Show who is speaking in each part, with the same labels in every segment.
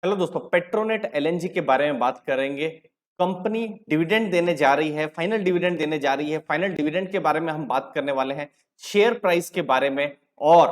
Speaker 1: Hello दोस्तों, Petronet LNG के बारे में बात करेंगे। कंपनी डिविडेंड देने जा रही है, फाइनल डिविडेंड देने जा रही है। फाइनल डिविडेंड के बारे में हम बात करने वाले हैं, शेयर प्राइस के बारे में और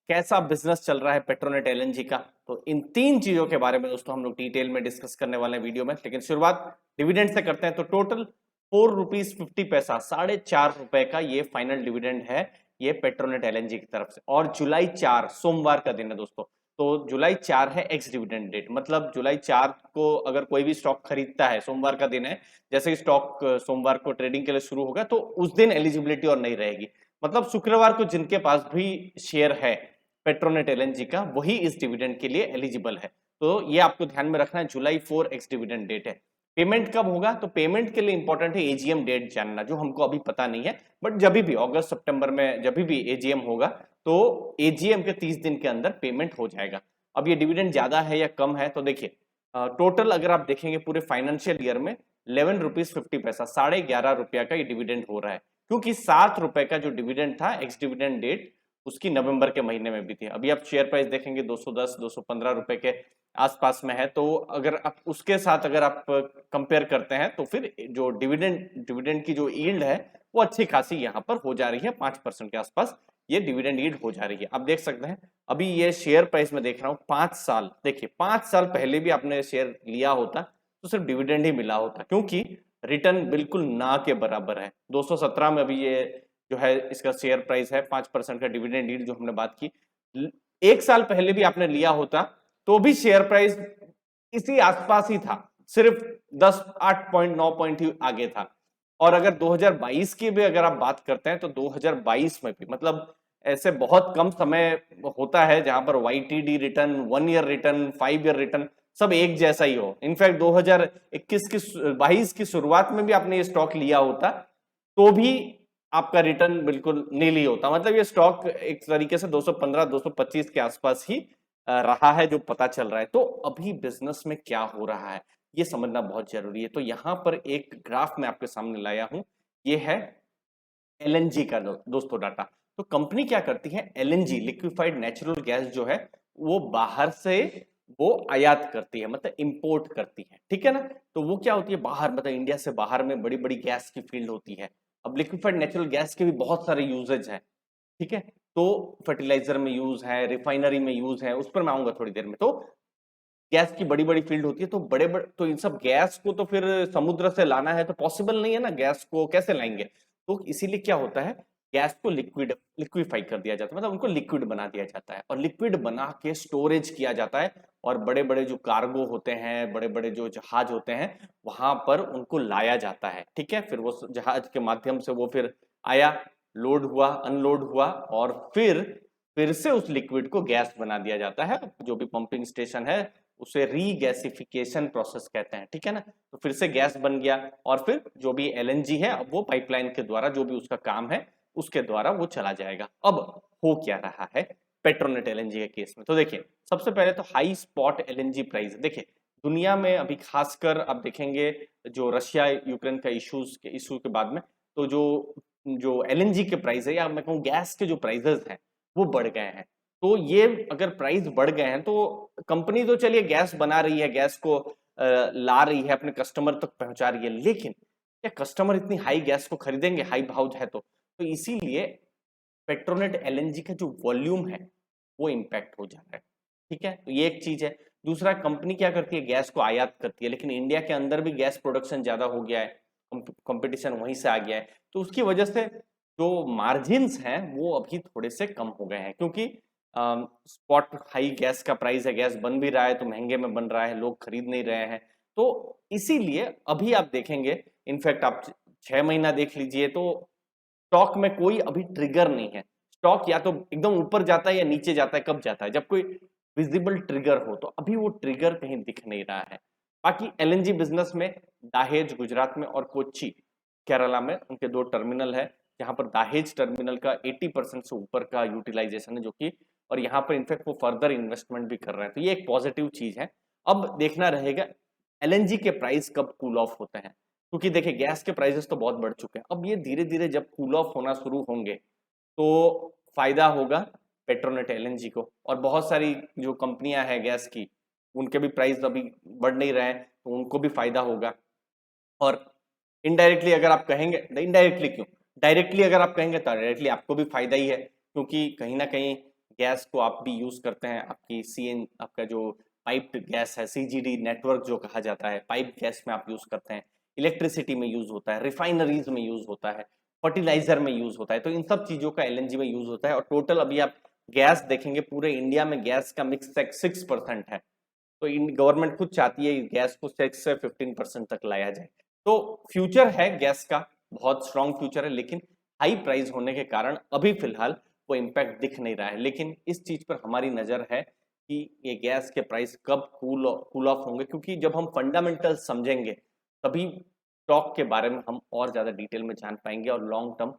Speaker 1: कैसा बिजनेस चल रहा है पेट्रोनेट एलएनजी का। तो इन तीन चीजों के बारे में दोस्तों हम लोग डिटेल में डिस्कस करने वाले हैं वीडियो में। लेकिन शुरुआत डिविडेंड से करते हैं। तो टोटल ₹4.50, ₹4.5 का ये फाइनल डिविडेंड है, ये पेट्रोनेट एलएनजी की तरफ से। और जुलाई 4 सोमवार का दिन है दोस्तों। तो जुलाई 4 है एक्स डिविडेंड डेट, मतलब जुलाई 4 को अगर कोई भी स्टॉक खरीदता है, सोमवार का दिन है, जैसे ही स्टॉक सोमवार को ट्रेडिंग के लिए शुरू होगा तो उस दिन एलिजिबिलिटी और नहीं रहेगी। मतलब शुक्रवार को जिनके पास भी शेयर है पेट्रोनेट एलएनजी का, वही इस डिविडेंड के लिए एलिजिबल है। तो ये आपको ध्यान में रखना है, जुलाई 4 एक्स डिविडेंड डेट है। पेमेंट कब होगा? तो पेमेंट के लिए इंपॉर्टेंट है एजीएम डेट जानना, जो हमको अभी पता नहीं है। बट जब भी अगस्त सितंबर में जब भी एजीएम होगा तो एजीएम के 30 दिन के अंदर पेमेंट हो जाएगा। अब ये डिविडेंड ज्यादा है या कम है, तो देखिए टोटल अगर आप देखेंगे पूरे फाइनेंशियल ईयर में ₹11.50, ₹11.5 का ये डिविडेंड हो रहा है। क्योंकि ₹7 का जो डिविडेंड था एक्स डिविडेंड डेट, उसकी नवंबर के महीने में भी थी। अभी आप शेयर प्राइस देखेंगे 210 ₹215 के आसपास में है। तो अगर आप उसके साथ अगर आप कंपेयर करते हैं तो फिर जो डिविडेंड की जो यील्ड है वो अच्छी खासी यहाँ पर हो जा रही है, 5% के आसपास ये डिविडेंड यील्ड हो जा रही है। आप देख सकते हैं अभी ये शेयर प्राइस में देख रहा हूँ 5 साल, देखिए 5 साल पहले भी आपने शेयर लिया होता तो सिर्फ डिविडेंड ही मिला होता, क्योंकि रिटर्न बिल्कुल ना के बराबर है। 217 में अभी ये जो है इसका शेयर प्राइस है, 5% का डिविडेंड यील्ड जो हमने बात की। एक साल पहले भी आपने लिया होता तो भी शेयर प्राइस इसी आसपास ही था, सिर्फ 10 8 पॉइंट 9 पॉइंट ही आगे था। और अगर 2022 की भी अगर आप बात करते हैं तो 2022 में भी, मतलब ऐसे बहुत कम समय होता है जहां पर YTD return, 1 year return, 5 year return सब एक जैसा ही हो। इनफैक्ट 2021 की 22 की शुरुआत में भी आपने ये स्टॉक लिया होता तो भी आपका रिटर्न बिल्कुल नील ही होता। मतलब ये स्टॉक एक तरीके से 215 225 के आसपास ही रहा है, जो पता चल रहा है। तो अभी बिजनेस में क्या हो रहा है ये समझना बहुत जरूरी है। तो यहां पर एक ग्राफ मैं आपके सामने लाया हूं, ये है एलएनजी का दोस्तों डाटा। तो कंपनी क्या करती है, एलएनजी लिक्विफाइड नेचुरल गैस जो है वो बाहर से वो आयात करती है, मतलब इंपोर्ट करती है, ठीक है ना। तो वो क्या होती है, बाहर मतलब इंडिया से बाहर में बड़ी बड़ी गैस की फील्ड होती है। अब लिक्विफाइड नेचुरल गैस के भी बहुत सारे यूजेज हैं, ठीक है। तो फर्टिलाइजर में यूज है, रिफाइनरी में यूज है, उस पर मैं आऊंगा थोड़ी देर में। तो गैस की बड़ी बड़ी फील्ड होती है, तो बड़े बड़े तो इन सब गैस को तो फिर समुद्र से लाना है तो पॉसिबल नहीं है ना, गैस को कैसे लाएंगे। तो इसीलिए क्या होता है, गैस को लिक्विफाई कर दिया जाता है, मतलब उनको लिक्विड बना दिया जाता है और लिक्विड बना के स्टोरेज किया जाता है। और बड़े बड़े जो कार्गो होते हैं, बड़े बड़े जो जहाज होते हैं, वहां पर उनको लाया जाता है, ठीक है। फिर वो जहाज के माध्यम से वो फिर आया, लोड हुआ, अनलोड हुआ, और फिर से उस लिक्विड को गैस बना दिया जाता है। जो भी पंपिंग स्टेशन है उसे रीगैसिफिकेशन प्रोसेस कहते हैं, ठीक है ना। तो फिर से गैस बन गया और फिर जो भी एलएनजी है अब वो पाइपलाइन के द्वारा, जो भी उसका काम है उसके द्वारा वो चला जाएगा। अब हो क्या रहा है पेट्रोनेट एलएनजी के केस में, तो देखिए सबसे पहले तो हाई स्पॉट एलएनजी प्राइस। देखिए दुनिया में अभी खासकर आप देखेंगे जो रशिया यूक्रेन का इशू के बाद में, तो जो जो एलएनजी के प्राइस है, या मैं कहूँ गैस के जो प्राइसेस हैं वो बढ़ गए हैं। तो ये अगर प्राइस बढ़ गए हैं तो कंपनी तो चलिए गैस बना रही है, गैस को ला रही है, अपने कस्टमर तक पहुंचा रही है, लेकिन क्या कस्टमर इतनी हाई गैस को खरीदेंगे, हाई भाव है तो इसीलिए पेट्रोनेट एलएनजी का जो वॉल्यूम है वो इम्पैक्ट हो जा रहा है, ठीक है। तो ये एक चीज है। दूसरा, कंपनी क्या करती है, गैस को आयात करती है, लेकिन इंडिया के अंदर भी गैस प्रोडक्शन ज्यादा हो गया है, कंपटीशन वहीं से आ गया है। तो उसकी वजह से जो मार्जिन्स हैं वो अभी थोड़े से कम हो गए हैं, क्योंकि स्पॉट हाई गैस का प्राइस है, गैस बन भी रहा है तो महंगे में बन रहा है, लोग खरीद नहीं रहे हैं। तो इसीलिए अभी आप देखेंगे, इनफैक्ट आप 6 महीना देख लीजिए तो स्टॉक में कोई अभी ट्रिगर नहीं है। स्टॉक या तो एकदम ऊपर जाता है या नीचे जाता है, कब जाता है, जब कोई विजिबल ट्रिगर हो। तो अभी वो ट्रिगर कहीं दिख नहीं रहा है। बाकी एलएनजी बिजनेस में दाहेज गुजरात में और कोच्चि केरला में उनके 2 टर्मिनल है, जहां पर दाहेज टर्मिनल का 80% से ऊपर का यूटिलाइजेशन है, जो कि और यहाँ पर इनफैक्ट वो फर्दर इन्वेस्टमेंट भी कर रहे हैं। तो ये एक पॉजिटिव चीज है। अब देखना रहेगा एलएनजी के प्राइस कब कूल ऑफ होते हैं, क्योंकि देखिए गैस के प्राइसेस तो बहुत बढ़ चुके हैं। अब ये धीरे धीरे जब कूल ऑफ होना शुरू होंगे तो फायदा होगा पेट्रोनेट एलएनजी को। और बहुत सारी जो कंपनियां हैं गैस की, उनके भी प्राइस अभी बढ़ नहीं रहे हैं तो उनको भी फायदा होगा। और इनडायरेक्टली अगर आप कहेंगे, इनडायरेक्टली क्यों, डायरेक्टली अगर आप कहेंगे तो डायरेक्टली आपको भी फायदा ही है, क्योंकि कहीं ना कहीं गैस को आप भी यूज करते हैं, आपकी सीएन आपका जो पाइप्ड गैस है, सीजीडी नेटवर्क जो कहा जाता है, पाइप गैस में आप यूज करते हैं, इलेक्ट्रिसिटी में यूज होता है, रिफाइनरीज में यूज होता है, फर्टिलाइजर में यूज होता है, तो इन सब चीजों का एलएनजी में यूज होता है। और टोटल अभी आप गैस देखेंगे पूरे इंडिया में गैस का मिक्स 6% है, तो गवर्नमेंट खुद चाहती है गैस को 6 से 15% तक लाया जाए। तो फ्यूचर है गैस का, बहुत स्ट्रांग फ्यूचर है, लेकिन हाई प्राइस होने के कारण अभी फिलहाल वो इम्पैक्ट दिख नहीं रहा है। लेकिन इस चीज पर हमारी नजर है कि ये गैस के प्राइस कब कूल ऑफ होंगे, क्योंकि जब हम फंडामेंटल समझेंगे तभी स्टॉक के बारे में हम और ज्यादा डिटेल में जान पाएंगे और लॉन्ग टर्म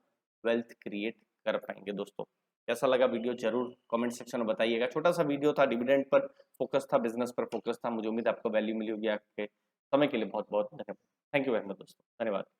Speaker 1: वेल्थ क्रिएट कर पाएंगे। दोस्तों कैसा लगा वीडियो जरूर कमेंट सेक्शन में बताइएगा। छोटा सा वीडियो था, डिविडेंड पर फोकस था, बिजनेस पर फोकस था। मुझे उम्मीद है आपको वैल्यू मिली होगी। आपके समय के लिए बहुत बहुत धन्यवाद। थैंक यू वेरी मच दोस्तों, धन्यवाद।